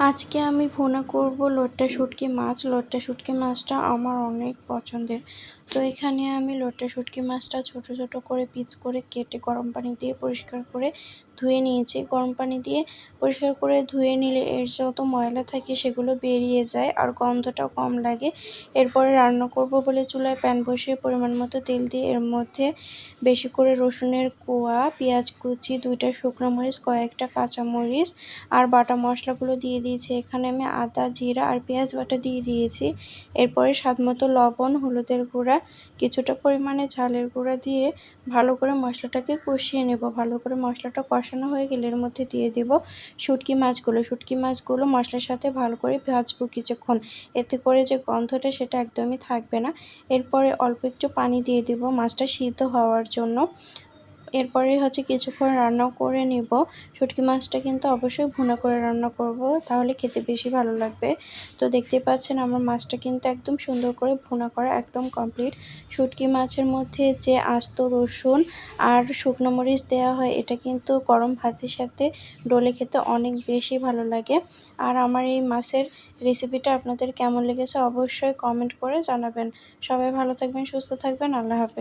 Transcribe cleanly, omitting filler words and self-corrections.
আজকে আমি ভুনা করব লট্টা শুটকি মাছ। লট্টা শুটকি মাছটা আমার অনেক পছন্দের। তো এখানে আমি লট্টা শুটকি মাছটা ছোট ছোট করে পিস করে কেটে গরম পানি দিয়ে পরিষ্কার করে ধুয়ে নিয়েছি। গরম পানি দিয়ে পরিষ্কার করে ধুয়ে নিলে এর যত ময়লা থাকে সেগুলো বেরিয়ে যায় আর গন্ধটাও কম লাগে। এরপরে রান্না করব বলে চুলায় প্যান বসিয়ে পরিমাণ মতো তেল দিয়ে এর মধ্যে বেশি করে রসুনের কোয়া, পেঁয়াজ কুচি, 2টা শুকনো মরিচ, কয়েকটা কাঁচামরিচ আর বাটা মশলাগুলো দিয়ে দিয়েছি। এখানে আমি আদা, জিরা আর পেঁয়াজ বাটা দিয়ে দিয়েছি। এরপরে স্বাদমতো লবণ, হলুদের গুঁড়া, কিছুটা পরিমাণে ঝালের গুঁড়া দিয়ে ভালো করে মশলাটাকে কষিয়ে নেব। ভালো করে মশলাটা কষানো হয়ে গেলে এর মধ্যে দিয়ে দেব শুটকি মাছগুলো। শুটকি মাছগুলো মশলার সাথে ভালো করে ভাজবো কিছুক্ষণ, এতে করে যে গন্ধটা সেটা একদমই থাকবে না। এরপরে অল্প একটু পানি দিয়ে দেব মাছটা সিদ্ধ হওয়ার জন্য। এরপরে কিছুক্ষণ রান্না করে নেব। শুটকি মাছটা কিন্তু অবশ্যই ভুনা করে রান্না করব, তাহলে খেতে বেশি ভালো লাগবে। তো দেখতে পাচ্ছেন আমার মাছটা কিন্তু একদম সুন্দর করে ভুনা করা একদম কমপ্লিট। শুটকি মাছের মধ্যে যে আস্ত রসুন আর শুকনো মরিচ দেওয়া হয়, এটা কিন্তু গরম ভাতের সাথে ডলে খেতে অনেক বেশি ভালো লাগে। আর আমার এই মাছের রেসিপিটা আপনাদের কেমন লেগেছে অবশ্যই কমেন্ট করে জানাবেন। সবাই ভালো থাকবেন, সুস্থ থাকবেন। আল্লাহ হাফেজ।